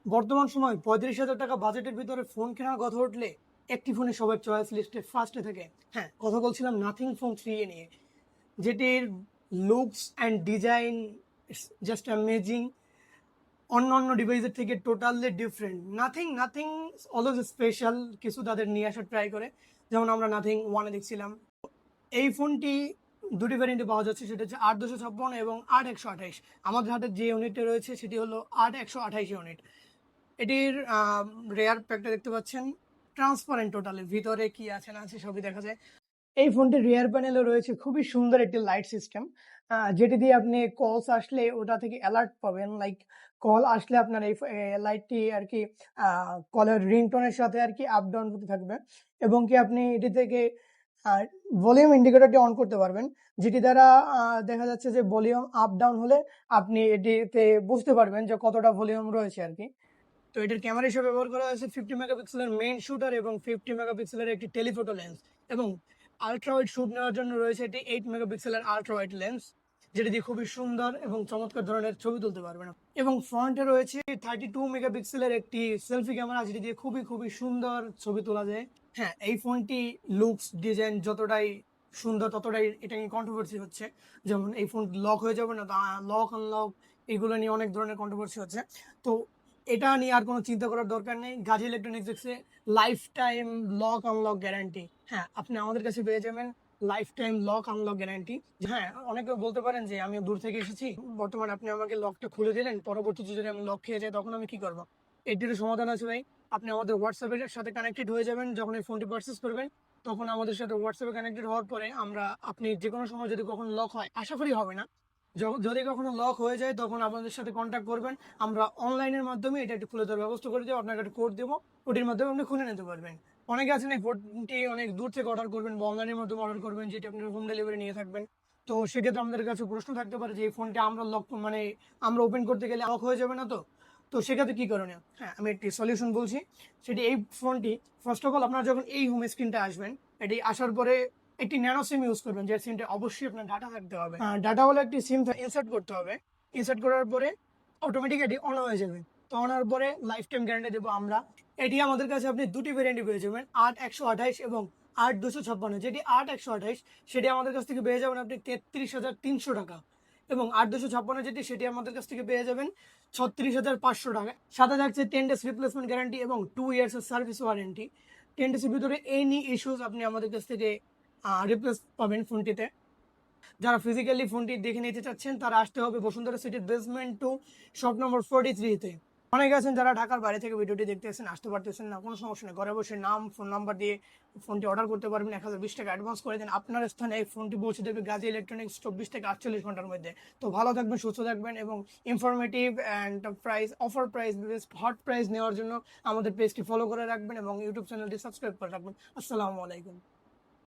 বর্তমান সময় 35,000 টাকা বাজেটের ভিতরে ফোন কেনার কথা উঠলে একটি ফোনে সবার চয়েস লিস্টে ফার্স্টে থাকে। হ্যাঁ, কথা বলছিলাম নাথিং ফোন 3 এ নিয়ে, যেটির looks and design just amazing. অন্যান্য ডিভাইসের থেকে totally different. Nothing nothing always special কিছু তাদের নিয়ে আসার ট্রাই করে, যেমন আমরা নাথিং ওয়ানে দেখছিলাম। এই ফোনটি দুটি ভ্যারিয়েন্টে পাওয়া যাচ্ছে, সেটা হচ্ছে 8/256 এবং 8/128। আমাদের হাতে যে ইউনিটটা রয়েছে সেটি হলো 8/128 ইউনিট। এটির রেয়ার প্যাকটা দেখতে পাচ্ছেন, ট্রান্সপারেন্ট টোটালি, ভিতরে কি আছে না আছে সবই দেখা যায়। এই ফোনটির রিয়ার প্যানেলে রয়েছে খুবই সুন্দর একটি লাইট সিস্টেম, যেটি দিয়ে আপনি কলস আসলে ওটা থেকে অ্যালার্ট পাবেন। লাইক কল আসলে আপনার এই লাইটটি আর কি কলের রিংটোনের সাথে আর কি আপ ডাউন করতে থাকবে, এবং কি আপনি এটি থেকে ভলিউম ইন্ডিকেটরটি অন করতে পারবেন, যেটি দ্বারা দেখা যাচ্ছে যে ভলিউম আপ ডাউন হলে আপনি এটিতে বুঝতে পারবেন যে কতটা ভলিউম রয়েছে আর কি। তো এটার ক্যামেরা হিসেবে ব্যবহার করা হয়েছে 50 মেগাপিক্সেলের মেইন শুটার এবং 50 মেগাপিক্সেলের একটি টেলিফোটো লেন্স, এবং আলট্রা ওয়াইড শুট নেওয়ার জন্য রয়েছে এটি 8 মেগাপিক্সেলের আলট্রা ওয়াইড লেন্স, যেটা দিয়ে খুবই সুন্দর এবং চমৎকার ধরনের ছবি তুলতে পারবেন। এবং ফ্রন্টে রয়েছে 32 মেগাপিক্সেলের একটি সেলফি ক্যামেরা, যেটি দিয়ে খুবই খুবই সুন্দর ছবি তোলা যায়। হ্যাঁ, এই ফোনটি লুকস ডিজাইন যতটাই সুন্দর ততটাই এটা নিয়ে কন্ট্রোভার্সি হচ্ছে। যেমন এই ফোন লক হয়ে যাবে না, লক আনলক এগুলো নিয়ে অনেক ধরনের কন্ট্রোভার্সি হচ্ছে। তো এটা নিয়ে আর কোনো চিন্তা করার দরকার নেই। গাজী ইলেকট্রনিক্স দেখছে life time lock unlock guarantee. হ্যাঁ, আপনি আমাদের কাছে পেয়ে যাবেন life time lock unlock guarantee. হ্যাঁ, অনেকে বলতে পারেন যে আমি দূর থেকে এসেছি, বর্তমানে আপনি আমাকে লকটা খুলে দিলেন, পরবর্তীতে যদি আমি লক খেয়ে যাই তখন আমি কি করবো? এটির সমাধান আছে ভাই। আপনি আমাদের হোয়াটসঅ্যাপের সাথে কানেক্টেড হয়ে যাবেন। যখন এই ফোনটি পারচেস করবেন তখন আমাদের সাথে হোয়াটসঅ্যাপে কানেক্টেড হওয়ার পরে আমরা, আপনি যে কোনো সময় যদি কখনো লক হয়, আশা করি হবে না, যদি কখনো লক হয়ে যায় তখন আপনাদের সাথে কন্ট্যাক্ট করবেন। আমরা অনলাইনের মাধ্যমে এটা একটু খুলে দেওয়ার ব্যবস্থা করে দেবো। আপনাকে একটা কোড দেবো, ওটির মাধ্যমে আপনি খুলে নিতে পারবেন। অনেকে আছেন এই ফোনটি অনেক দূর থেকে অর্ডার করবেন বা অনলাইনের মাধ্যমে অর্ডার করবেন, যেটি আপনার হোম ডেলিভারি নিয়ে থাকবেন। তো সেক্ষেত্রে আমাদের কাছে প্রশ্ন থাকতে পারে যে এই ফোনটি আমরা লক মানে আমরা ওপেন করতে গেলে লক হয়ে যাবে না তো? তো সেক্ষেত্রে কী করণীয়? হ্যাঁ, আমি একটি সলিউশন বলছি। সেটি এই ফোনটি ফার্স্ট অফ অল আপনারা যখন এই হোম স্ক্রিনটা আসবেন, এটি আসার পরে একটি ন্যানো সিম ইউজ করবেন, যে সিমটা অবশ্যই আপনার ডাটা থাকতে হবে। ডাটা হলে একটি সিম ইনসার্ট করতে হবে। ইনসার্ট করার পরে অটোমেটিক এটি অন হয়ে যাবে। তো অন হওয়ার পরে লাইফ টাইম গ্যারান্টি দেবো আমরা। এটি আমাদের কাছে আপনি দুটি ভ্যারিয়েন্টে পেয়ে যাবেন, 8/128 এবং 8/256। যেটি 8/128 সেটি আমাদের কাছ থেকে পেয়ে যাবেন আপনি 33,300 টাকা, এবং 8/256 যেটি সেটি আমাদের কাছ থেকে পেয়ে যাবেন 36,500 টাকা। সাথে থাকছে 10 ডেজ রিপ্লেসমেন্ট গ্যারান্টি এবং 2 ইয়ার্সের সার্ভিস ওয়ারেন্টি। 10 ডেজের ভিতরে এনি ইস্যুস আপনি আমাদের কাছ থেকে রিপ্লেস পাবেন ফোনটিতে। যারা ফিজিক্যালি ফোনটি দেখে নিতে চাচ্ছেন তারা আসতে হবে বসুন্ধরা সিটির বেসমেন্ট 2 শপ নম্বর 43-তে। অনেকে আছেন যারা ঢাকার বাইরে থেকে ভিডিওটি দেখতেছেন, আসতে পারতেছেন না, কোনো সমস্যা নেই, ঘরে বসে নাম ফোন নাম্বার দিয়ে ফোনটি অর্ডার করতে পারবেন। 1020 টাকা অ্যাডভান্স করে দেন, আপনার স্থানে এই ফোনটি পৌঁছে দেবে গাজী ইলেকট্রনিক্স 24 থেকে 48 ঘন্টার মধ্যে। তো ভালো থাকবেন, সুস্থ থাকবেন, এবং informative and price offer price best hot price নেওয়ার জন্য আমাদের পেজটি ফলো করে রাখবেন এবং ইউটিউব চ্যানেলটি সাবস্ক্রাইব করে রাখবেন। আসসালামু আলাইকুম।